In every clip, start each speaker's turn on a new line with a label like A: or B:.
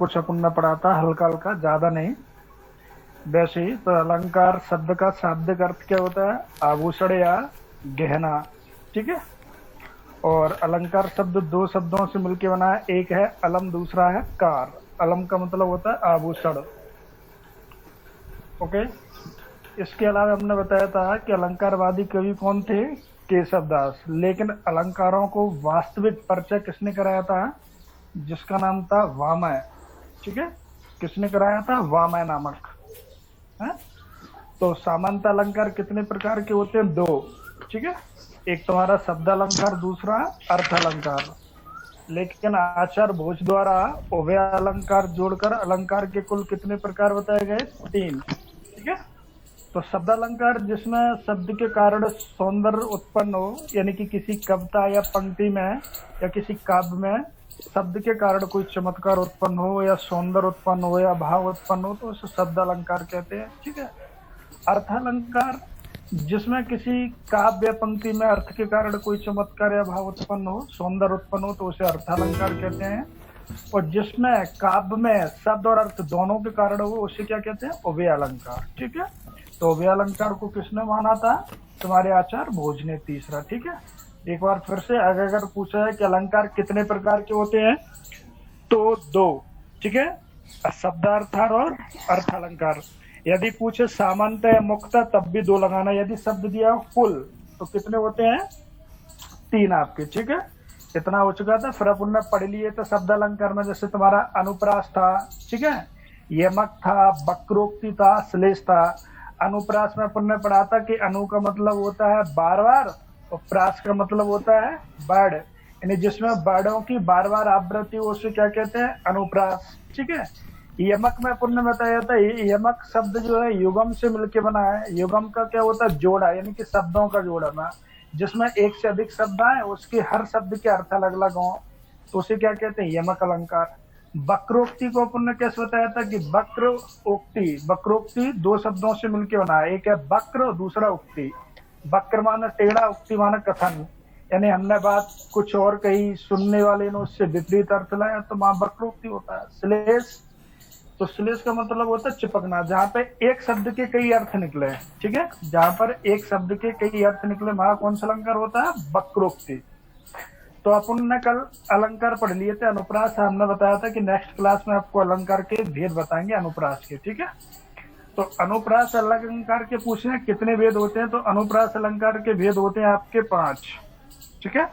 A: कुछ अपन ने पढ़ा था, हल्का हल्का, ज्यादा नहीं। वैसे ही तो अलंकार शब्द का शाब्दिक अर्थ क्या होता है? आभूषण या गहना। ठीक है। और अलंकार शब्द दो शब्दों से मिलकर बना है, एक है अलम, दूसरा है कार। अलम का मतलब होता है आभूषण। ओके। इसके अलावा हमने बताया था कि अलंकारवादी कवि कौन थे? केशवदास। लेकिन अलंकारों को वास्तविक परिचय किसने कराया था? जिसका नाम था वामय। ठीक है। किसने कराया था? वामय नामक है। तो सामान्य अलंकार कितने प्रकार के होते हैं? दो। ठीक है। एक तुम्हारा शब्द अलंकार, दूसरा अर्थ अलंकार। लेकिन आचार्य भोज द्वारा उभय अलंकार जोड़कर अलंकार के कुल कितने प्रकार बताए गए? 3। ठीक है। तो शब्द अलंकार जिसमें शब्द के कारण सौंदर्य उत्पन्न हो, यानी कि किसी कविता या पंक्ति में या किसी काव्य में शब्द के कारण कोई चमत्कार उत्पन्न हो या सौंदर्य उत्पन्न हो या भाव उत्पन्न हो, तो उसे शब्द अलंकार कहते हैं। ठीक है। अर्थ अलंकार जिसमें किसी काव्य या पंक्ति में अर्थ के कारण कोई चमत्कार या भाव उत्पन्न हो, सौंदर्य उत्पन्न हो, तो उसे अर्थ अलंकार कहते हैं। और जिसमें काव्य में शब्द और अर्थ दोनों के कारण हो, उसे क्या कहते हैं? उभय अलंकार। ठीक है। तो उभय अलंकार को किसने माना था? तुम्हारे आचार्य भोज ने। तीसरा। ठीक है। एक बार फिर से अगर पूछा है कि अलंकार कितने प्रकार के होते हैं, तो 2। ठीक है। शब्दार्थार और अर्थ अलंकार। यदि पूछे सामान्यतः या मुक्तः, तब भी 2 लगाना। यदि शब्द दिया कुल, तो कितने होते हैं? 3 आपके। ठीक है। इतना हो चुका था। फिर अपन ने पढ़ लिए तो शब्द अलंकार में जैसे तुम्हारा अनुप्रास था, ठीक है, यमक था, वक्रोक्ति था, श्लेष था। अनुप्रास में अपन ने पढ़ा था कि अनु का मतलब होता है बार बार और प्रास का मतलब होता है वर्ड, यानी जिसमें वर्डों की बार बार आवृत्ति हो, उसे क्या कहते हैं? अनुप्रास। ठीक है। यमक में अपन ने बताया था, यमक शब्द जो है युगम से मिलके बना है। युगम का क्या होता है? जोड़ा, यानी कि शब्दों का जोड़ना, जिसमें एक से अधिक शब्द आए, उसके हर शब्द के अर्थ अलग अलग हों, तो उसे क्या कहते हैं? यमक अलंकार। वक्रोक्ति को अपन ने कैसे बताया था कि वक्र उक्ति, वक्रोक्ति 2 शब्दों से मिलकर बना है, एक है वक्र, दूसरा उक्ति। वक्र माने टेढ़ा, उक्ति माने कथन, यानी हमने बात कुछ और कही, सुनने वाले ने उससे विपरीत अर्थ लाया, तो वहां वक्रोक्ति होता है। श्लेष, तो श्लेष का मतलब होता है चिपकना, जहाँ पे एक शब्द के कई अर्थ निकले। ठीक है। जहाँ पर एक शब्द के कई अर्थ निकले, वहां कौन सा अलंकार होता है? वक्रोक्ति। तो अपन ने कल अलंकार पढ़ लिए थे। अनुप्रास हमने बताया था कि नेक्स्ट क्लास में आपको अलंकार के भेद बताएंगे अनुप्रास के। ठीक है। तो अनुप्रास अलंकार के पूछने कितने भेद होते हैं, तो अनुप्रास अलंकार के भेद होते हैं आपके 5। ठीक है।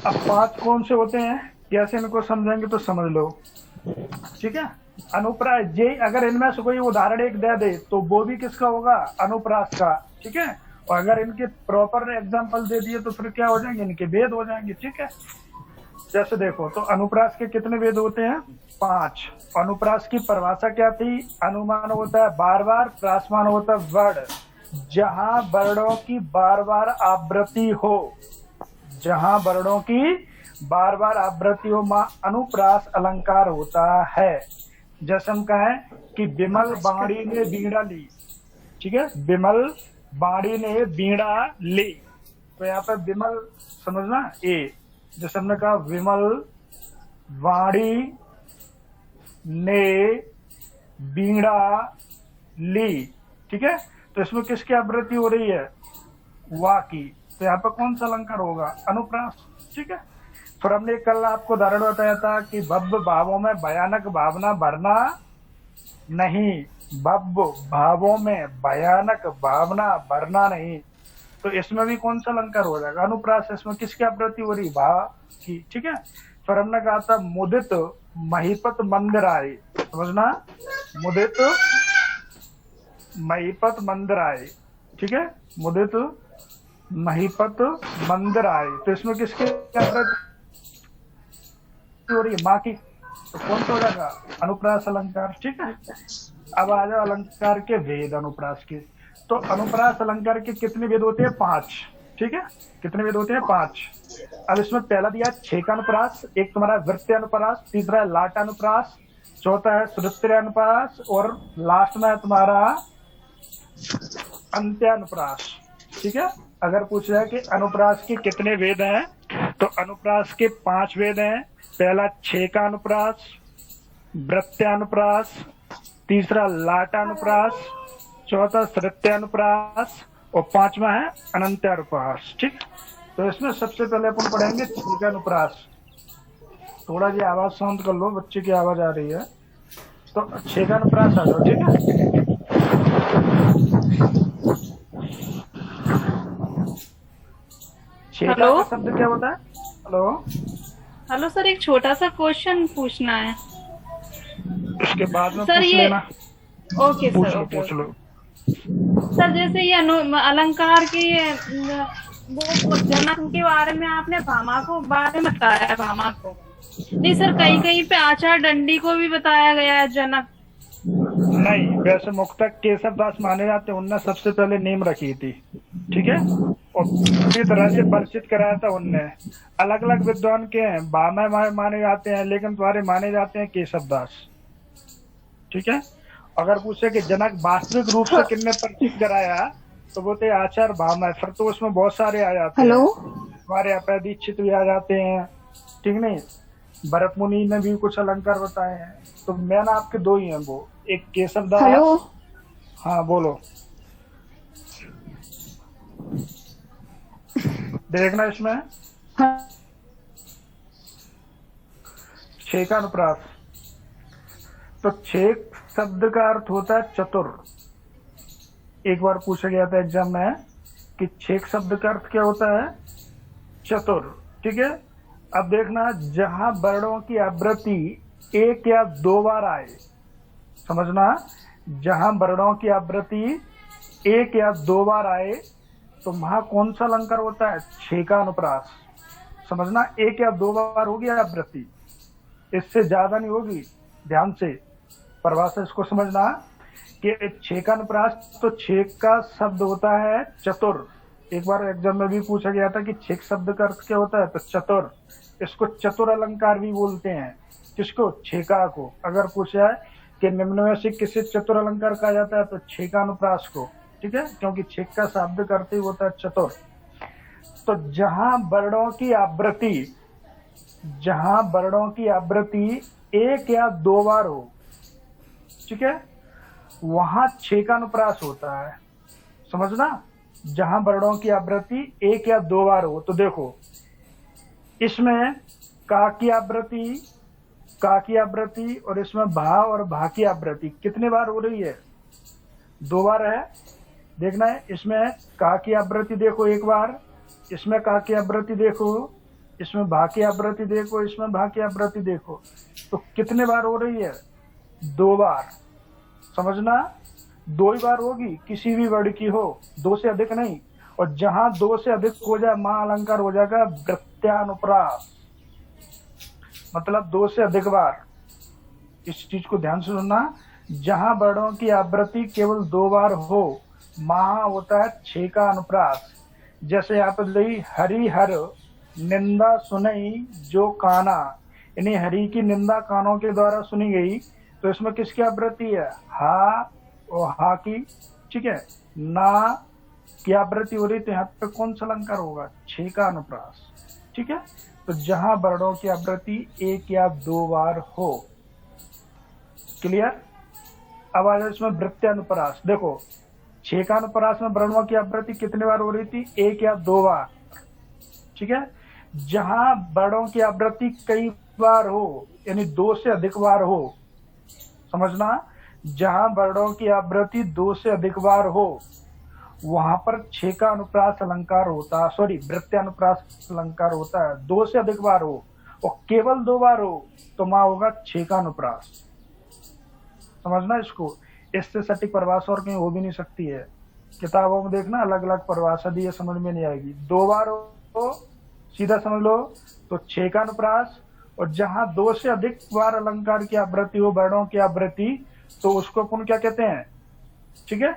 A: अब 5 कौन से होते हैं, कैसे इनको समझेंगे तो समझ लो। ठीक है। अनुप्रास जे, अगर इनमें से कोई उदाहरण एक दे दे तो वो भी किसका होगा? अनुप्रास का। ठीक है। और अगर इनके प्रॉपर एग्जांपल दे दिए तो फिर क्या हो जाएंगे? इनके भेद हो जाएंगे। ठीक है। जैसे देखो, तो अनुप्रास के कितने भेद होते हैं? 5। अनुप्रास की परिभाषा क्या थी? अनुमान होता है बार बार, प्रासमान होता है वर्ड, जहां वर्णों की बार बार आवृत्ति हो, जहां वर्णों की बार बार आवृत्ति हो, मां अनुप्रास अलंकार होता है। जैसे हम कहें कि विमल बाणी ने वीणा ली। ठीक है। विमल बाणी ने वीणा ली, तो यहाँ पे विमल समझना ए। जैसे हमने कहा विमल वाणी ने वीणा ली। ठीक है। तो इसमें किसकी आवृत्ति हो रही है? वा की। तो यहाँ पे कौन सा अलंकार होगा? अनुप्रास। ठीक है। फिर हमने कल आपको उदाहरण बताया था कि भव्य भावों में भयानक भावना भरना नहीं, भव्य भावों में भयानक भावना भरना नहीं, तो इसमें भी कौन सा अलंकार हो जाएगा? अनुप्रास। इसमें किसकी आवृत्ति हो रही? भा की। ठीक है। फिर हमने कहा था मुदित महीपत मंदिराय, समझना, मुदित महीपत मंदिराय। ठीक है। मुदित महीपत मंदिराय, तो इसमें किसकी आवृत्ति हो रही है? माँ की। तो कौन सा हो जाएगा? अनुप्रास अलंकार। ठीक है। अब आ जाओ अलंकार के भेद अनुप्रास के। तो अनुप्रास अलंकार के कितने भेद होते हैं? 5। ठीक है। कितने भेद होते हैं? 5। अब इसमें पहला दिया 6 का अनुप्रास, एक तुम्हारा वृत्तीय अनुप्रास, तीसरा है लाट अनुप्रास, चौथा है श्रुत्य अनुप्रास, और लास्ट में है तुम्हारा अंत्य अनुप्रास। ठीक है। अगर पूछ रहा है कि अनुप्रास के कितने भेद हैं, तो अनुप्रास के 5 भेद हैं। पहला 6 का अनुप्रास, वृत्त्यानुप्रास, तीसरा लाटानुप्रास, चौथा श्रुत्यानुप्रास और पांचवा है अनंत्यानुप्रास। ठीक, तो इसमें सबसे पहले अपन पढ़ेंगे छेकानुप्रास। थोड़ा जी आवाज शांत कर लो, बच्चे की आवाज आ रही है। तो छेकानुप्रास आ जाओ। ठीक है, छेका
B: हेलो
A: का शब्द क्या होता है? हेलो,
B: हेलो सर, एक छोटा सा क्वेश्चन पूछना है
A: उसके बाद में
B: सर।
A: पूछ
B: ये
A: लेना।
B: ओके
A: पूछ
B: सर,
A: लो
B: ओके
A: पूछ
B: ओके।
A: लो।
B: सर जैसे ये अलंकार के ये वो जनक के बारे में आपने भामा को बारे में बताया है, भामा को नहीं सर, कहीं
A: हाँ,
B: कहीं पे आचार डंडी को भी बताया गया है जनक।
A: नहीं, वैसे मुक्तक केशव दास माने जाते हैं, उनने सबसे पहले नीम रखी थी। ठीक है, और पूरी तरह से परिचित कराया था उनने। अलग अलग विद्वान के हैं, भामा माने जाते हैं, लेकिन तुम्हारे माने जाते हैं केशव दास। ठीक है, अगर पूछे कि जनक वास्तविक रूप से किसने परिचित कराया, तो वो तो आचार भामा है। फिर तो उसमें बहुत सारे आ जाते
B: हेलो
A: हैं, हमारे अपैदीक्षित भी आ जाते हैं। ठीक नहीं, भरत मुनि ने भी कुछ अलंकार बताए हैं। तो मैंने आपके दो ही हैं, वो एक केशव
B: हेलो।
A: दास। हाँ बोलो, देखना इसमें
B: हाँ।
A: छेकानुप्रास। तो छेक शब्द का अर्थ होता है चतुर। एक बार पूछा गया था एग्जाम में कि छेक शब्द का अर्थ क्या होता है? चतुर। ठीक है, अब देखना, जहां वर्णों की आवृत्ति एक या दो बार आए, समझना, जहां वर्णों की आवृत्ति एक या दो बार आए तो वहां कौन सा अलंकार होता है? छेकानुप्रास। समझना, एक या दो बार होगी आवृत्ति, इससे ज्यादा नहीं होगी। ध्यान से परिभाषा इसको समझना कि छेकानुप्रास, तो छेक का शब्द होता है चतुर। एक बार एग्जाम में भी पूछा गया था कि छेक शब्द का अर्थ क्या होता है, तो चतुर। इसको चतुर अलंकार भी बोलते हैं। किसको? छेका को। अगर पूछा है कि निम्न में से किसे चतुर अलंकार कहा जाता है, तो छेकानुप्रास को। ठीक है, क्योंकि छेक का शब्द का अर्थ ही होता है चतुर। तो जहां वर्णों की आवृत्ति, जहां वर्णों की आवृत्ति एक या दो बार हो, ठीक है, वहां छेकानुप्रास होता है। समझना, जहां वर्णों की आवृत्ति एक या दो बार हो। तो देखो, इसमें का की आवृत्ति, का की आवृत्ति, और इसमें भा और भा की आवृत्ति कितने बार हो रही है? दो बार है। देखना है, इसमें का की आवृत्ति देखो एक बार, इसमें का की आवृत्ति देखो, इसमें भा की आवृत्ति देखो, इसमें भा की आवृत्ति देखो। तो कितने बार हो रही है? दो बार। समझना, दो ही बार होगी, किसी भी वर्ड की हो, दो से अधिक नहीं। और जहां दो से अधिक हो जाए, मां अलंकार हो जाएगा वृत्त्यानुप्रास, मतलब दो से अधिक बार। इस चीज को ध्यान से सुनना, जहां वर्णों की आवृत्ति केवल दो बार हो, वहां होता है छेका अनुप्रास। जैसे यहाँ पर ली, हरि हर निंदा सुनई जो काना, यानी हरि की निंदा कानों के द्वारा सुनी गई। तो इसमें किसकी आवृत्ति है? हा और हा की। ठीक है, ना की आवृत्ति हो रही, तो यहाँ पे कौन सा अलंकार होगा? छेका अनुप्रास। ठीक है, तो जहां वर्णों की आवृत्ति एक या दो बार हो। क्लियर? अब आ जाए इसमें वृत्त्यानुप्रास। देखो, छेकानुप्रास में वर्णों की आवृत्ति कितने बार हो रही थी? एक या दो बार। ठीक है, जहां वर्णों की आवृत्ति कई बार हो, यानी दो से अधिक बार हो। समझना, जहां वर्णों की आवृत्ति दो से अधिक बार हो, वहां पर छेका अनुप्रास अलंकार होता, सॉरी वृत्त्यानुप्रास अलंकार होता है। दो से अधिक बार हो और केवल दो बार हो, तो वहां होगा छेका अनुप्रास। समझना इसको, इससे सटीक परिभाषा और कहीं हो भी नहीं सकती है। किताबों में देखना, अलग अलग परिभाषा दी है, समझ में नहीं आएगी। दो बार हो, सीधा समझ लो, तो छेकानुप्रास। और जहां दो से अधिक बार अलंकार की आवृत्ति हो, वर्णों की आवृत्ति, तो उसको अपन क्या कहते हैं? ठीक है,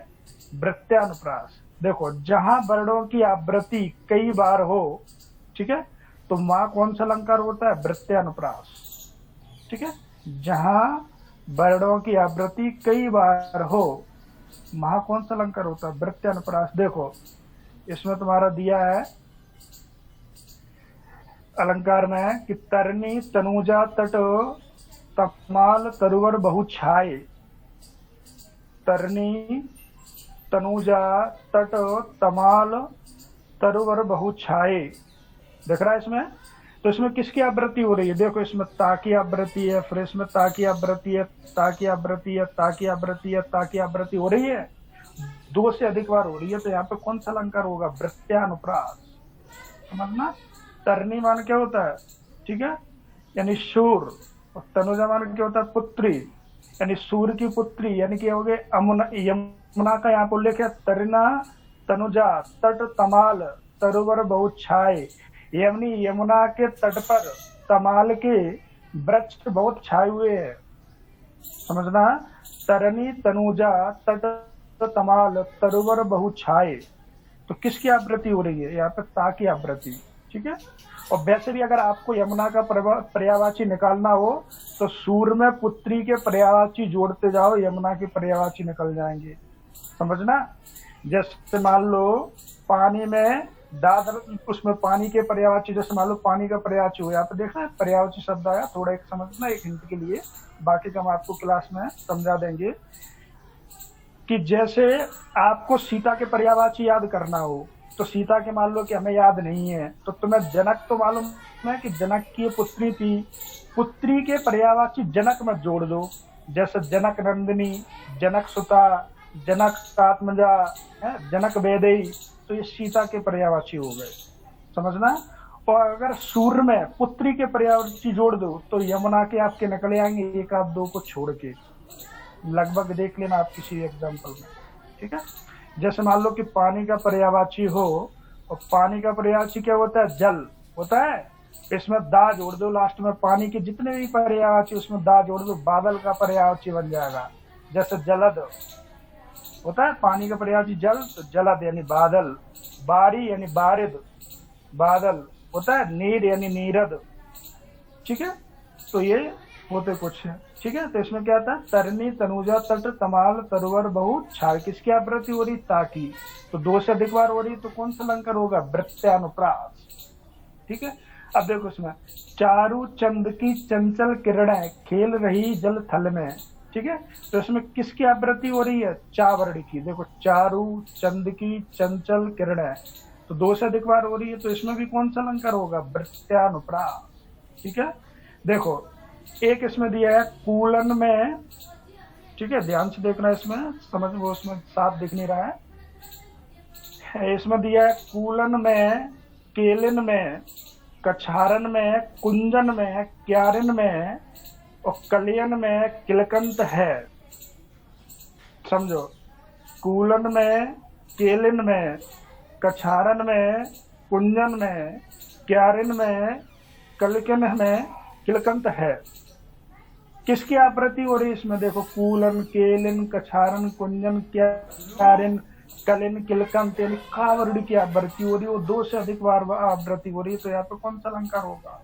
A: वृत्त्यानुप्रास। देखो, जहां वर्णों की आवृत्ति कई बार हो, ठीक है, तो वहां कौन सा अलंकार होता है? वृत्त्यानुप्रास। ठीक है, जहां वर्णों की आवृत्ति कई बार हो, वहां कौन सा अलंकार होता है? वृत्त्यानुप्रास। देखो, इसमें तुम्हारा दिया है अलंकार में कि तरनी तनुजा तट तमाल तरुवर बहु छाए, तरनी तनुजा तट तमाल तरुवर बहु छाए। देख रहा है इसमें? तो इसमें किसकी आवृत्ति हो रही है? देखो इसमें ता की आवृत्ति है, फिर इसमें ता की आवृत्ति है, ता की आवृत्ति है, ता की आवृत्ति है, ता की आवृत्ति हो रही है, 2 से अधिक बार हो रही है। तो यहाँ पे कौन सा अलंकार होगा? वृत्त्यानुप्रास। समझना? तरनी मान क्या होता है? ठीक है, यानी शूर। और तनुजा मान क्या होता है? पुत्री, यानी सूर्य की पुत्री, यानी कि हो गए यमुना का यहाँ पर उल्लेख है। तरिना तनुजा तट तमाल तरुवर बहु छाए, यानी यमुना के तट पर तमाल के वृक्ष बहुत छाए हुए हैं। समझना? तरनी तनुजा तट तमाल तरुवर बहु छाए। तो किसकी आवृत्ति हो रही है? यहाँ पे ता की आवृत्ति। ठीक है। और वैसे भी अगर आपको यमुना का पर्यायवाची निकालना हो तो सूर में पुत्री के पर्यायवाची जोड़ते जाओ, यमुना के पर्यायवाची निकल जाएंगे। समझना? जैसे मान लो पानी में दादर, उसमें पानी के पर्यायवाची, जैसे मान लो पानी का पर्यायवाची हो, यहाँ पे देखना है पर्यायवाची शब्द आया, थोड़ा एक समझना, एक हिंट के लिए, बाकी का हम आपको क्लास में समझा देंगे। कि जैसे आपको सीता के पर्यायवाची याद करना हो तो सीता के मान लो कि हमें याद नहीं है, तो तुम्हें जनक तो मालूम है कि जनक की पुत्री थी, पुत्री के पर्यायवाची जनक में जोड़ दो। जैसे जनक नंदिनी, जनक सुता, जनक आत्मजा, जनक वेदेई, तो ये सीता के पर्यायवाची हो गए। समझना? और अगर सूर्य में पुत्री के पर्यायवाची जोड़ दो तो यमुना के आपके निकले आएंगे, एक आध दो को छोड़ के। लगभग देख लेना आप किसी एग्जाम्पल में। ठीक है। जैसे मान लो कि पानी का पर्यायवाची हो, और पानी का पर्यायवाची क्या होता है? जल होता है। इसमें दा जोड़ दो लास्ट में, पानी के जितने भी पर्यायवाची उसमें दा जोड़ दो, बादल का पर्यायवाची बन जाएगा। जैसे जलद होता है, पानी का पर्यायवाची जल, तो जलद यानी बादल। बारी यानी बारिद, बादल होता है। नीर यानी नीरद। ठीक है। तो ये होते कुछ है। ठीक है। तो इसमें क्या था? तरनी तनुजा तट तमाल तरुवर बहु छाए, किसकी आवृत्ति हो रही? ताकी। तो 2 से अधिक बार हो रही, तो कौन सा अलंकार होगा? वृत्त्यानुप्रास। ठीक है। अब देखो इसमें चारु चंद की चंचल किरणें खेल रही जल थल में। ठीक है। तो इसमें किसकी आवृत्ति हो रही है? चा वर्ण की। देखो चारु चंद की चंचल किरणें, तो 2 से अधिक बार हो रही है, तो इसमें भी कौन सा अलंकार होगा? वृत्त्यानुप्रास। ठीक है। देखो एक इसमें दिया है कूलन में। ठीक है, ध्यान से देखना, इसमें समझ, वो उसमें साफ दिख नहीं रहा है। इसमें दिया है कूलन में, केलिन में, कछारन में, कुंजन में, क्यारिन में और कलियन में किलकंत है। समझो, कूलन में, केलिन में, कछारन में, कुंजन में, क्यारिन में, कलिकन में किलकंत है। किसकी आवृत्ति हो रही है इसमें? देखो कूलन, केलिन, कछारन, कुंजन, क्यारिन, कलिन, किलकंत, यानी का वर्ण की आवृत्ति हो रही है, वो 2 से अधिक बार आवृत्ति हो रही है। तो यहाँ पे कौन सा अलंकार होगा?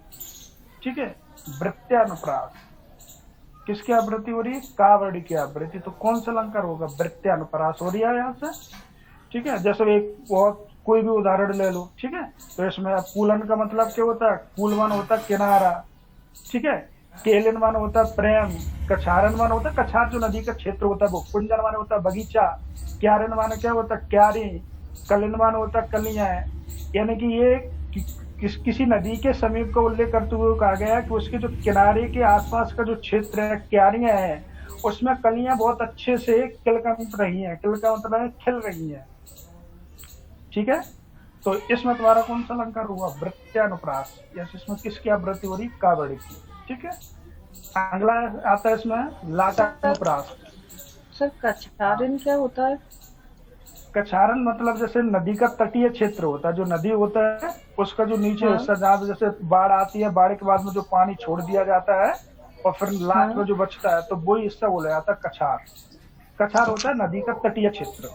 A: ठीक है, वृत्त्यानुप्रास। किसकी आवृत्ति हो रही है? का वर्ण की आवृत्ति। तो कौन सा अलंकार होगा? वृत्त्यानुप्रास हो रही है यहाँ से। ठीक है। जैसे एक बहुत कोई भी उदाहरण ले लो। ठीक है। तो इसमें कूलन का मतलब क्या होता है? कूलवन होता है किनारा। ठीक है। केलिन मान होता है प्रेम, कछारन मान होता है कछार जो नदी का क्षेत्र होता है वो, कुंजन मान होता है बगीचा, क्यारिन मान क्या होता है? क्यारी, कलिन मान होता है कलियां। यानी कि ये किसी नदी के समीप का उल्लेख करते हुए कहा गया है कि उसके जो किनारे के आसपास का जो क्षेत्र है, क्यारियां हैं, उसमें कलियां बहुत अच्छे से किलकंत रही हैं। किल का मतलब है खिल रही हैं। ठीक है। तो इसमें तुम्हारा कौन सा अलंकार हुआ? वृत्त्यानुप्रास। या इसमें किसकी आवृत्ति हो रही? का वर्ण की। ठीक है। अगला आता है इसमें लाटानुप्रास।
B: सर कछारन क्या होता है?
A: कछारन मतलब जैसे नदी का तटीय क्षेत्र होता है, जो नदी होता है उसका जो नीचे हिस्सा, जहाँ जैसे बाढ़ आती है, बाढ़ के बाद में जो पानी छोड़ दिया जाता है और फिर लास्ट में जो बचता है, तो वही हिस्सा बोला जाता है कछार। कछार होता है नदी का तटीय क्षेत्र,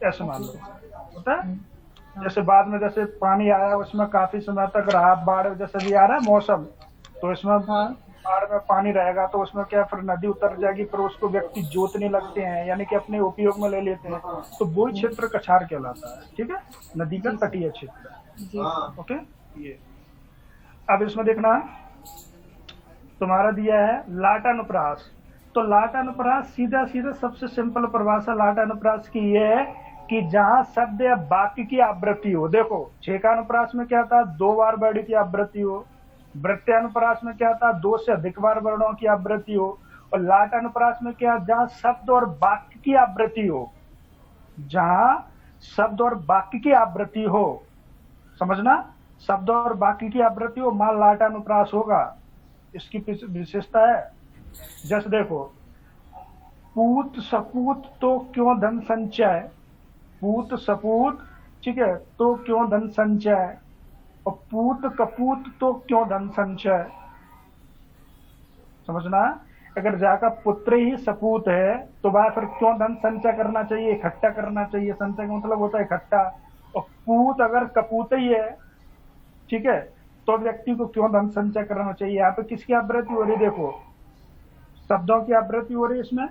A: ऐसे मान लो होता है। जैसे बाद में जैसे पानी आया उसमें काफी समय तक रहा, बाढ़ जैसे भी आ रहा है मौसम, तो इसमें बाढ़ में पानी रहेगा, तो उसमें क्या फिर नदी उतर जाएगी, फिर उसको व्यक्ति जोतने लगते हैं, यानी कि अपने उपयोग में ले लेते हैं, तो वो क्षेत्र कछार कहलाता है। ठीक है। नदी का तटीय क्षेत्र। ओके। ये अब इसमें देखना तुम्हारा दिया है लाटानुप्रास। तो लाटानुप्रास सीधा सीधा सबसे सिंपल परिभाषा लाटानुप्रास की ये है कि जहां शब्द या वाक्य की आवृत्ति हो। देखो छेकानुप्रास में क्या था, 2 बार वर्ण की आवृत्ति हो। वृत्तानुप्रास में क्या था, 2 से अधिक बार वर्णों की आवृत्ति हो। और लाटानुप्रास में क्या, जहां शब्द और वाक्य की आवृत्ति हो। जहां शब्द और वाक्य की आवृत्ति हो, समझना, शब्द और वाक्य की आवृत्ति हो, मान लाटानुप्रास होगा। इसकी विशेषता है, जैसे देखो, पूत सपूत तो क्यों धन संचय, पूत सपूत, ठीक है, तो क्यों धन संचय, और पूत कपूत तो क्यों धन संचय। समझना, अगर जाका पुत्र ही सपूत है तो वह फिर क्यों धन संचय करना चाहिए, इकट्ठा करना चाहिए। संचय का मतलब होता है इकट्ठा। और पूत अगर कपूत ही है, ठीक है, तो व्यक्ति को क्यों धन संचय करना चाहिए। यहाँ पे किसकी आवृत्ति हो रही, देखो शब्दों की आवृत्ति हो रही है इसमें,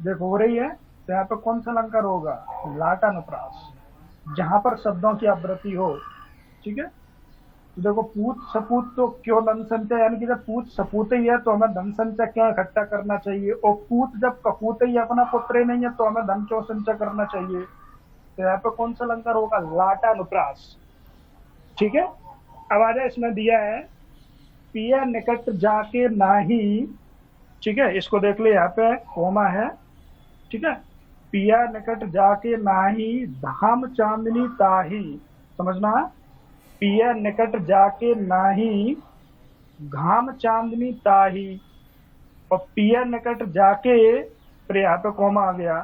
A: देखो हो रही है। तो यहाँ पे कौन सा अलंकार होगा, लाटानुप्रास, जहां पर शब्दों की आवृत्ति हो। ठीक है, तो देखो पूत सपूत तो क्यों धन संचय, यानी कि जब पूत सपूत ही है तो हमें धन संचय क्यों इकट्ठा करना चाहिए। और पूत जब कपूत ही अपना पुत्र ही नहीं है तो हमें धन क्यों संचय करना चाहिए। तो यहाँ पे कौन सा अलंकार होगा, लाटानुप्रास। ठीक है, अब आ जाए, इसमें दिया है पिया निकट जाके नाही। ठीक है, इसको देख ले, यहाँ पे कोमा है। ठीक है, पिया निकट जाके नाही धाम चांदनी ताही। समझना, पिया निकट जाके नाही घाम चांदनी ताही। और पिया निकट जाके, फिर यहाँ पे कोमा आ गया।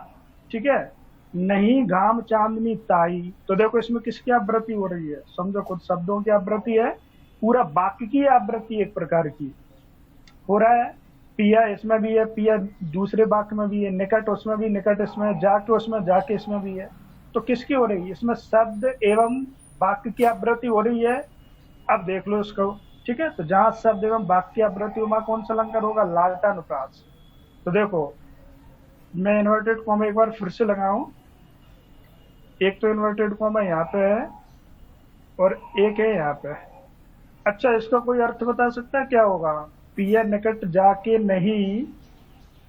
A: ठीक है, नहीं घाम चांदनी ताही। तो देखो इसमें किसकी आवृत्ति हो रही है, समझो खुद, शब्दों की आवृत्ति है, पूरा वाक्य की आवृत्ति एक प्रकार की हो रहा है। पिया इसमें भी है, पिया दूसरे वाक्य में भी है, निकट उसमें भी, निकट इसमें, जाके उसमें, जाके इसमें भी है। तो किसकी हो रही है, इसमें शब्द एवं वाक्य की आवृत्ति हो रही है। अब देख लो इसको। ठीक है, तो जहां शब्द एवं वाक्य की आवृत्ति हो, वहां कौन सा अलंकार होगा, लाटानुप्रास। तो देखो मैं इन्वर्टेड कॉमा एक बार फिर से लगाऊं। एक तो इन्वर्टेड कॉमा यहाँ पे है और एक है यहाँ पे। अच्छा, इसका कोई अर्थ बता सकता है क्या होगा, पिया निकट जाके नहीं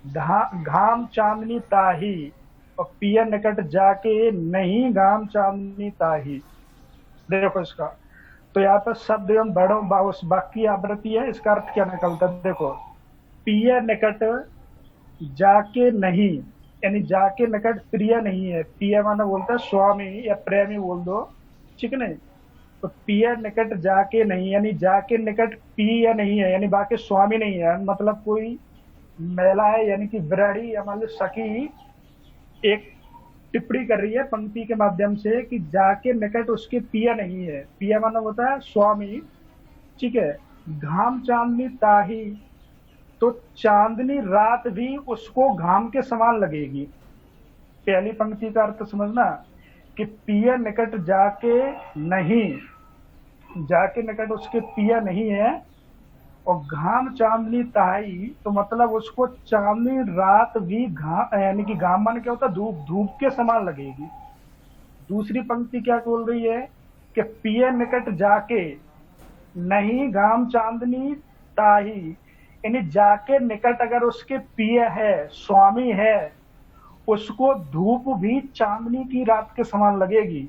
A: घाम चांदनी ताही, और पिया निकट जाके नहीं घाम चांदनी ताही। देखो इसका, तो यहाँ पर शब्द एवं वर्णों उस वाक्य की आवृत्ति है। इसका अर्थ क्या निकलता है, देखो पिया निकट जाके नहीं, यानी जाके निकट प्रिय नहीं है। पिया माना बोलता है स्वामी या प्रेमी बोल दो, ठीक है। नहीं तो पिया निकट जाके नहीं, यानी जाके निकट पिया नहीं है, यानी बाकी स्वामी नहीं है, मतलब कोई महिला है, यानी कि विराड़ी या मान लो सखी एक टिप्पणी कर रही है पंक्ति के माध्यम से कि जाके निकट उसके पिया नहीं है। पिया माना होता है स्वामी, ठीक है। घाम चांदनी ताही, तो चांदनी रात भी उसको घाम के समान लगेगी। पहली पंक्ति का अर्थ समझना कि पिया निकट जाके नहीं, जाके निकट उसके पिया नहीं है, और घाम चांदनी ताई, तो मतलब उसको चांदनी रात भी घाम, यानी कि घाम मान क्या होता है, धूप, धूप के समान लगेगी। दूसरी पंक्ति क्या बोल रही है कि पिया निकट जाके नहीं घाम चांदनी ताही, यानी जाके निकट अगर उसके पिया है, स्वामी है, उसको धूप भी चांदनी की रात के समान लगेगी।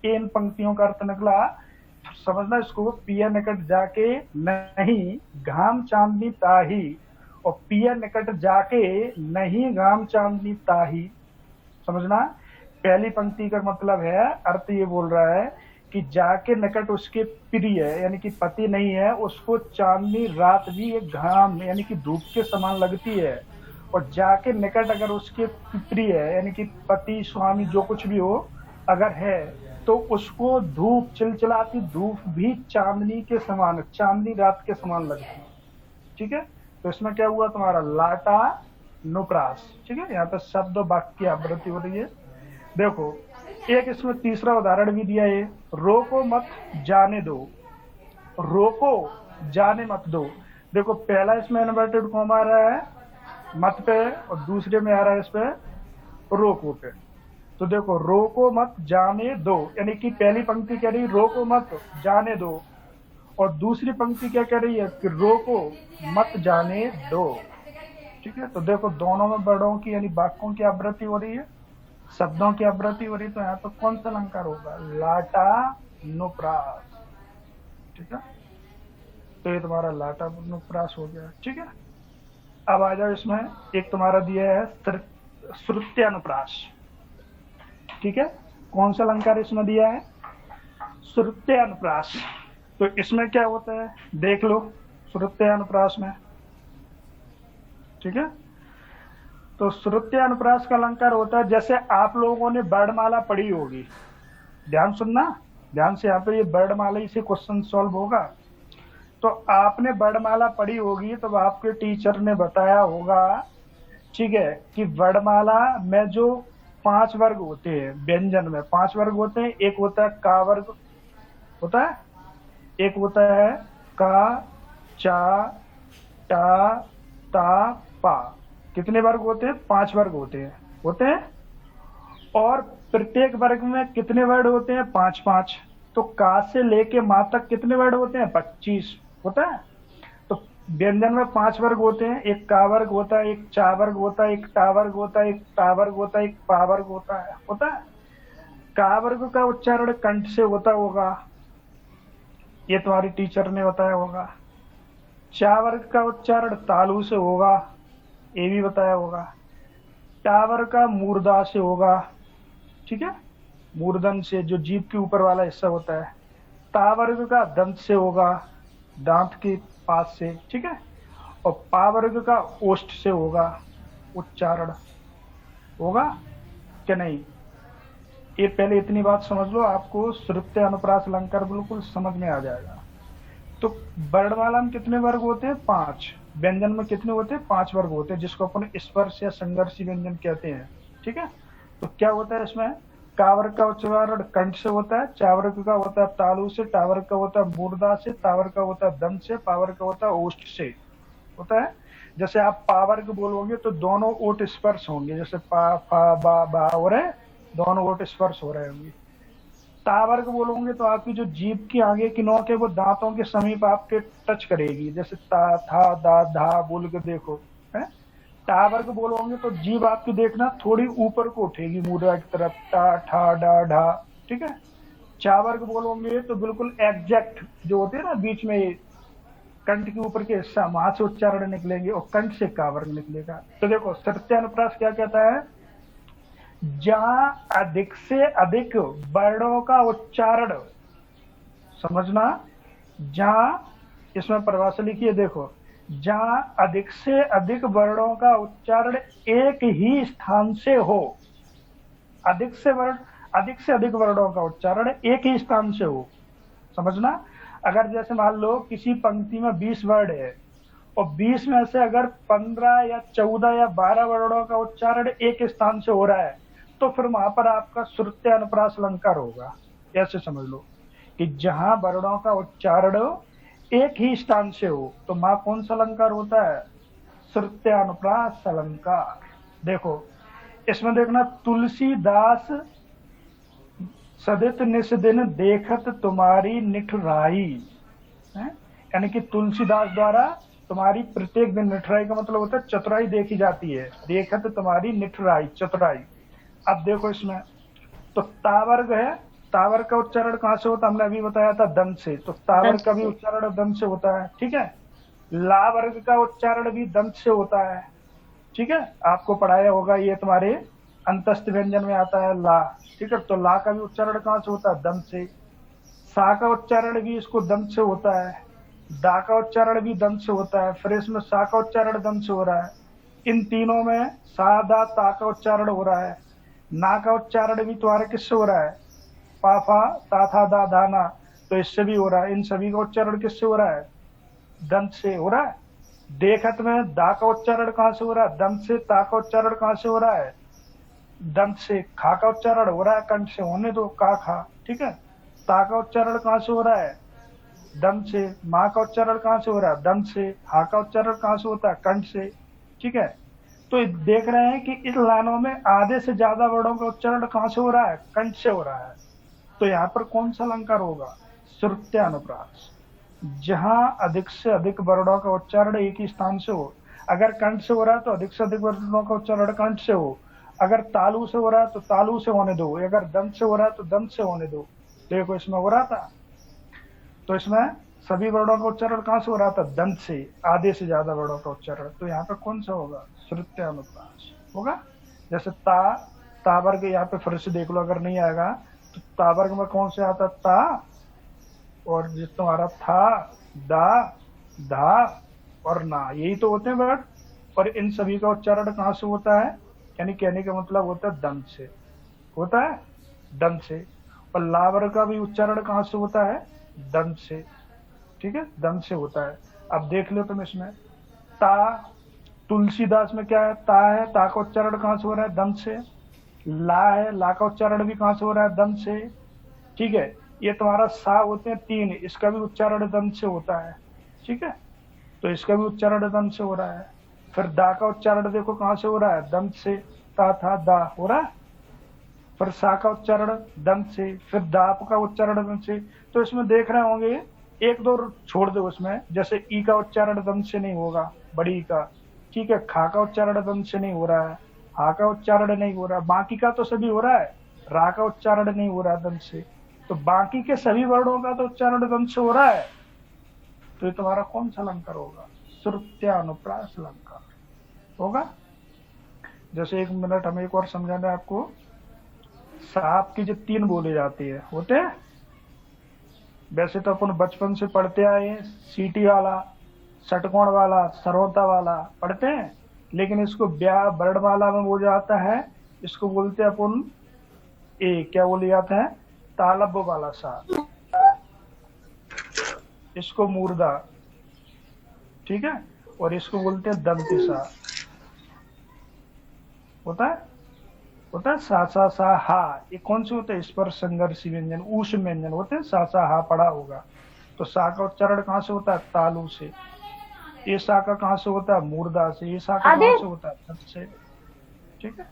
A: इन पंक्तियों का अर्थ निकला, समझना इसको, पिया निकट जाके नहीं घाम चांदनी ताही, और पिया निकट जाके नहीं घाम चांदनी ताही। समझना, पहली पंक्ति का मतलब है, अर्थ ये बोल रहा है कि जाके निकट उसके प्रिय है, यानी कि पति नहीं है, उसको चांदनी रात भी एक घाम यानी कि धूप के समान लगती है। और जाके निकट अगर उसके प्रिय है, यानी कि पति स्वामी जो कुछ भी हो अगर है, तो उसको धूप, चिलचिलाती धूप भी चांदनी के समान, चांदनी रात के समान लगती है। ठीक है, तो इसमें क्या हुआ तुम्हारा, लाटानुप्रास। ठीक है, यहाँ पे शब्द वाक्य की आवृत्ति हो रही है। देखो एक इसमें तीसरा उदाहरण भी दिया है, रोको मत जाने दो, रोको जाने मत दो। देखो पहला इसमें इन्वर्टेड कॉमा आ रहा है मत पे, और दूसरे में आ रहा है इस पे रोको पे। तो देखो रोको मत जाने दो, यानी कि पहली पंक्ति कह रही रोको मत जाने दो, और दूसरी पंक्ति क्या कह रही है कि रोको मत जाने दो। ठीक है, तो देखो दोनों में वर्णों की यानी वाक्यों की आवृत्ति हो रही है, शब्दों की आवृत्ति हो रही है। तो यहाँ पर कौन सा अलंकार होगा? लाटानुप्रास। ठीक है, तो ये तुम्हारा लाटानुप्रास हो गया। ठीक है, अब आ जाओ इसमें एक तुम्हारा दिया है श्रुत्यानुप्रास। ठीक है, कौन सा अलंकार इसमें दिया है? श्रुत्यानुप्रास। तो इसमें क्या होता है देख लो श्रुत्यानुप्रास में। ठीक है, तो श्रुत्यानुप्रास का अलंकार होता है, जैसे आप लोगों ने वर्णमाला पढ़ी होगी, ध्यान सुनना ध्यान से, यहाँ पे ये वर्णमाला से क्वेश्चन सॉल्व होगा। तो आपने वर्णमाला पढ़ी होगी तो आपके टीचर ने बताया होगा, ठीक है, कि वर्णमाला में जो 5 वर्ग होते हैं, व्यंजन में 5 वर्ग होते हैं। एक होता है का वर्ग होता है, एक होता है का, चा, टा, ता, पा। कितने वर्ग होते हैं? 5 वर्ग होते हैं। और प्रत्येक वर्ग में कितने वर्ड होते हैं? 5-5। तो का से लेके मा तक कितने वर्ड होते हैं? 25 होता है। तो व्यंजन में 5 वर्ग होते हैं, एक का वर्ग होता है, एक चा वर्ग होता है, एक टा वर्ग होता है, एक ता वर्ग होता है, एक पा वर्ग होता है। का वर्ग का उच्चारण कंठ से होता होगा, ये तुम्हारी टीचर ने बताया होगा। चा वर्ग का उच्चारण तालु से होगा, ये भी बताया होगा। टा वर्ग का मूर्धा से होगा, ठीक है, मूर्धन से, जो जीभ के ऊपर वाला हिस्सा होता है। ता वर्ग का दंत से होगा, दांत के पास से, ठीक है। और पा वर्ग का ओष्ठ से होगा, उच्चारण होगा क्या नहीं? ये पहले इतनी बात समझ लो, आपको श्रुत्य अनुप्रास अलंकार बिल्कुल समझ में आ जाएगा। तो वर्णमाला में कितने वर्ग होते हैं? 5। व्यंजन में कितने होते हैं? 5 वर्ग होते हैं, जिसको अपन स्पर्श या संघर्षी व्यंजन कहते हैं। ठीक है, तो क्या होता है इसमें? का वर्ग का उच्चारण कंठ से होता है, चा वर्ग का होता है तालु से, टा वर्ग का होता है मूर्धा से, ता वर्ग का होता है दंत से, पा वर्ग का होता है ओष्ठ से होता है। जैसे आप पा वर्ग बोलोगे तो दोनों ओठ स्पर्श होंगे, जैसे पा, फा, बा, बा हो रहे, दोनों ओठ स्पर्श हो रहे होंगे। ता वर्ग बोलोगे तो आपकी जो जीभ की आगे की नोक है वो दांतों के समीप आपके टच करेगी, जैसे ता, था, दा, धा बोल के देखो है। टा वर्ग बोलोगे तो जीभ आपकी देखना थोड़ी ऊपर को उठेगी मूर्धा की तरफ, टा, ठा, डा, ढा, ठीक है। चा वर्ग बोलोगे तो बिल्कुल एग्जैक्ट जो होते हैं ना बीच में कंठ के ऊपर के हिस्सा, वहां से उच्चारण निकलेंगे और कंठ से का वर्ग निकलेगा। तो देखो श्रुत्यानुप्रास क्या कहता है? जहां अधिक से अधिक वर्णों का उच्चारण, समझना, जहां, इसमें परिभाषा लिखिए देखो, जहां अधिक से अधिक वर्णों का उच्चारण एक ही स्थान से हो, अधिक से अधिक वर्णों का उच्चारण एक ही स्थान से हो, समझना। अगर जैसे मान लो किसी पंक्ति में 20 वर्ड है और 20 में से अगर 15 या 14 या 12 वर्णों का उच्चारण एक स्थान से हो रहा है तो फिर वहां पर आपका श्रुत्यानुप्रास अलंकार होगा। ऐसे समझ लो कि जहां वर्णों का उच्चारण एक ही स्थान से हो तो वहां कौन सा अलंकार होता है? श्रुत्यानुप्रास अलंकार। देखो इसमें देखना, तुलसीदास सदित निस दिन देखत तुम्हारी निठराई, यानी कि तुलसीदास द्वारा तुम्हारी प्रत्येक दिन, निठराई का मतलब होता है चतुराई देखी जाती है, देखत तुम्हारी निठराई, चतुराई। अब देखो इसमें तो तावर्ग है, तावर्ग का उच्चारण कहां से होता है? हमने अभी बताया था दंत से, तो तावर्ग का भी उच्चारण दंत से होता है, ठीक है। ला वर्ग का उच्चारण भी दंत से होता है, ठीक है, आपको पढ़ाया होगा, ये तुम्हारे अंतस्थ व्यंजन में आता है ला, ठीक है। तो ला का भी उच्चारण कहां से होता है? दंत से। सा का उच्चारण भी इसको दंत से होता है, दा का उच्चारण भी दंत से होता है, फिर इसमें सा का उच्चारण दंत से हो रहा है। इन तीनों में सा, दा, ता का उच्चारण हो रहा है। ना का उच्चारण भी तुम्हारा किससे हो रहा है? पा, फा, ता, था, दा, धा, ना, तो इससे भी हो रहा है। इन सभी का उच्चारण किससे हो रहा है? दंत से हो रहा है। देखत में दा का उच्चारण कहां से हो रहा है? दंत से। ता का उच्चारण कहां से हो रहा है? दंत से। खा का उच्चारण हो रहा है कंठ से, होने दो, का, खा, ठीक है। ता का उच्चारण कहां से हो रहा है? दंत से। माँ का उच्चारण कहां से हो रहा है? दंत से। हा का उच्चारण कहां से होता है? कंठ से, ठीक है। तो देख रहे हैं कि इस लाइनों में आधे से ज्यादा वर्णों का उच्चारण कहां से हो रहा है? कंठ से हो रहा है। तो यहाँ पर कौन सा अलंकार होगा? श्रुत्यानुप्रास। जहां अधिक से अधिक वर्णों का उच्चारण एक ही स्थान से हो। अगर कंठ से हो रहा है तो अधिक से अधिक वर्णों का उच्चारण कंठ से हो, अगर तालु से हो रहा है तो तालु से होने दो, अगर दंत से हो रहा है तो दंत से होने दो। देखो इसमें हो रहा था, तो इसमें सभी वर्णों का उच्चारण कहां से हो रहा था? दंत से, आधे से ज्यादा वर्णों का उच्चारण। तो यहाँ पे कौन सा होगा? श्रुत्यानुप्रास होगा। जैसे ता वर्ग यहाँ पे फिर से देख लो, अगर नहीं आएगा तो ता वर्ग में कौन से आता? ता, और जो तुम्हारा था, दा, धा और ना, यही तो होते हैं वर्ड। और इन सभी का उच्चारण कहां से होता है? यानी कहने का मतलब होता है दंत से, होता है दंत से। और ला वर्ग का भी उच्चारण कहां से होता है? दंत से, ठीक है, दंत से होता है। अब देख लो तुम इसमें ता, तुलसीदास में क्या है? ता है, ता का उच्चारण कहां से हो रहा है? दंत से। ला है, ला का उच्चारण भी कहां से हो रहा है? दंत से, ठीक है। ये तुम्हारा सा होते हैं 3, इसका भी उच्चारण दंत से होता है, ठीक है, तो इसका भी उच्चारण दंत से हो रहा है। फिर दा का उच्चारण देखो कहां से हो रहा है? दंत से, ता था दा हो रहा है। फिर सा का उच्चारण दंत से, फिर दाप का उच्चारण दंत से। तो इसमें देख रहे होंगे, एक दो छोड़ दो उसमें, जैसे ई का उच्चारण दंत से नहीं होगा, बड़ी ई का, ठीक है। खा का उच्चारण दंत से नहीं हो रहा है, हा का उच्चारण नहीं हो रहा, बाकी का तो सभी हो रहा है। रा का उच्चारण नहीं हो रहा दंत से, तो बाकी के सभी वर्णों का तो उच्चारण दंत से हो रहा है। तो ये तुम्हारा कौन सा अलंकार होगा? श्रुत्यानुप्रास अलंकार होगा। जैसे 1 मिनट हमें एक और समझाना है आपको। सांप की जो 3 बोले जाती है, होते हैं वैसे तो अपन बचपन से पढ़ते आए हैं, सीटी वाला, षटकोण वाला, सरोता वाला पढ़ते हैं, लेकिन इसको वर्णमाला में बोला जाता है, इसको बोलते हैं अपन क्या बोले जाते हैं? तालब वाला सा, इसको मूर्धा, ठीक है, और इसको बोलते हैं दंती सा। होता है सा हा, ये कौन से होते हैं? स्पर्श संघर्षी व्यंजन, ऊष व्यंजन होते हैं। सा हा पढ़ा होगा। तो सा का उच्चारण कहां से होता है? तालु से। ये सा का कहां से होता है? मूर्धा से। ये सा का कहां से होता है? दंत से, ठीक है,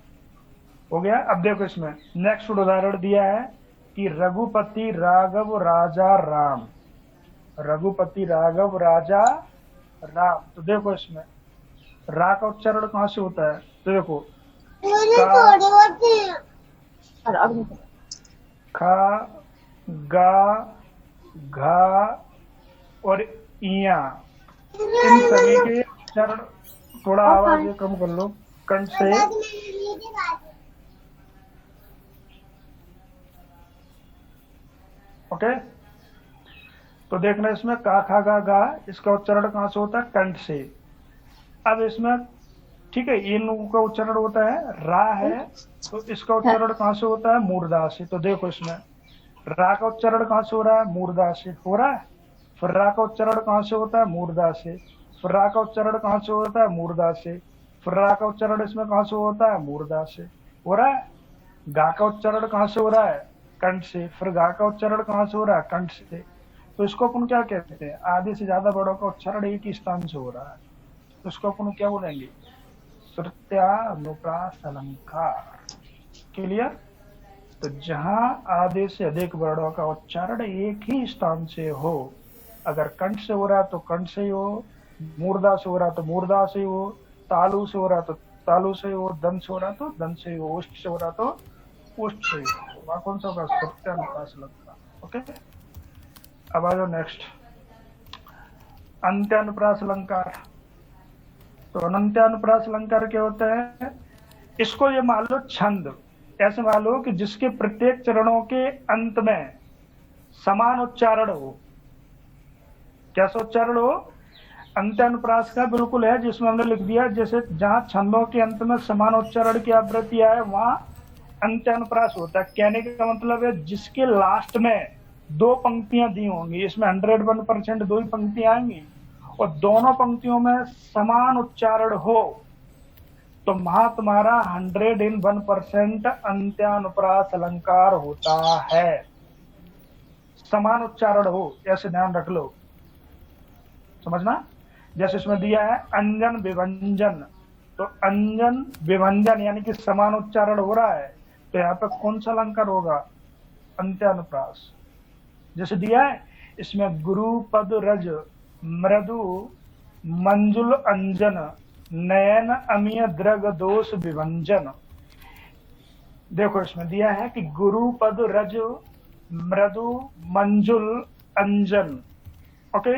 A: हो गया। अब देखो इसमें नेक्स्ट उदाहरण दिया है कि रघुपति राघव राजा राम, रघुपति राघव राजा राम। तो देखो इसमें रा का उच्चारण कहां से होता है? तो देखो खा, गा, घा और इया, इन सभी के उच्चारण, थोड़ा आवाज कम कर लो कंठ से। ओके, तो देखना इसमें का, खा, गा, इसका उच्चारण कहां से होता है? कंठ से। अब इसमें ठीक है, इन लोगों का उच्चारण होता है रा है, तो इसका उच्चारण कहां से होता है? मूर्धा से। तो देखो इसमें रा का उच्चारण कहां से हो रहा है? मूर्धा से हो रहा है। फिर रा का उच्चारण कहां से होता है? मूर्धा से। फिर रा का उच्चारण कहां से होता है? मूर्धा से। फिर रा का उच्चारण इसमें कहां से होता है? मूर्धा से हो रहा है। गा का उच्चारण कहां से हो रहा है? कंठ से। फिर गा का उच्चारण कहां से हो रहा है? कंठ से। तो इसको अपन क्या कहते हैं? आधे से ज्यादा वर्णों का उच्चारण एक ही स्थान से हो रहा है, तो इसको अपन क्या बोलेंगे? श्रुत्यानुप्रास अलंकार। क्लियर? तो जहां आधे से अधिक वर्णों का उच्चारण एक ही स्थान से हो, अगर कंठ से हो रहा है तो कंठ से ही हो, मूर्धा से हो रहा तो मूर्धा से ही हो, तालु से हो रहा तो तालु से ही हो, दंत से हो रहा तो दंत से ही हो, उष्ट से हो रहा तो उष्ट से ही हो। वहां कौन सा होगा? श्रुत्यानुप्रास अलंकार। ओके, अब आ जाओ नेक्स्ट, अंत्यानुप्रास अलंकार। तो अनंत्यानुप्रास अलंकार क्या होता है? इसको ये मान लो छंद, ऐसे मान लो कि जिसके प्रत्येक चरणों के अंत में समान उच्चारण हो। कैसा उच्चारण हो? अंत्यानुप्रास का बिल्कुल है, जिसमें हमने लिख दिया जैसे जहां छंदों के अंत में समान उच्चारण की आवृत्ति है वहां अंत्यानुप्रास होता है। कहने का मतलब है जिसके लास्ट में 2 पंक्तियां दी होंगी, इसमें 101% 2 ही पंक्तियां आएंगी, और दोनों पंक्तियों में समान उच्चारण हो, तो वहां तुम्हारा 101% अंत्यानुप्रास अलंकार होता है। समान उच्चारण हो, ऐसे ध्यान रख लो, समझना। जैसे इसमें दिया है अंजन विभंजन, तो अंजन विभंजन यानी कि समान उच्चारण हो रहा है, तो यहाँ पे कौन सा अलंकार होगा? अंत्यानुप्रास। जैसे दिया है इसमें गुरु पद रज मृदु मंजुल अंजन नयन अमीय द्रग दोष विभंजन। देखो इसमें दिया है कि गुरु पद रज मृदु मंजुल अंजन, ओके,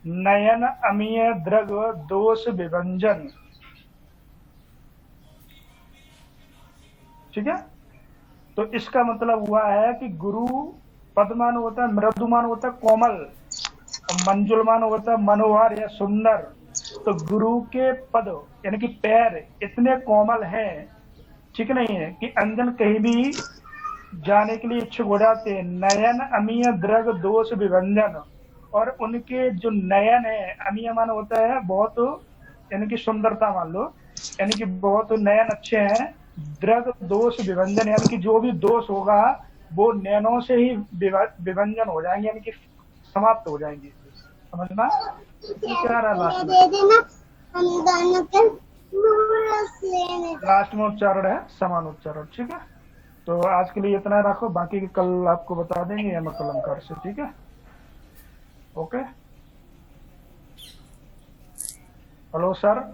A: नयन अमीय द्रग दोष विभंजन। ठीक है, तो इसका मतलब हुआ है कि गुरु पदमान होता है, मृदुमान होता है कोमल, मंजुलमान होता है मनोहर या सुंदर। तो गुरु के पद यानी कि पैर इतने कोमल हैं, ठीक नहीं है, कि अंजन कहीं भी जाने के लिए इच्छुक हो जाते हैं। नयन अमीय द्रग दोष विभंजन, और उनके जो नयन है, अमीय मान होता है बहुत, यानी कि सुंदरता मान लो, यानी कि बहुत नयन अच्छे हैं। द्रग दोष विभंजन यानी कि जो भी दोष होगा वो नयनों से ही विभंजन हो जाएंगे, यानी कि समाप्त हो जाएंगे। समझना क्या रहा लास्ट में? लास्ट में उच्चारण है समान उच्चारण। ठीक है, तो आज के लिए इतना रखो, बाकी कल आपको बता देंगे यमक अलंकार से। ठीक है, ओके। Hello sir.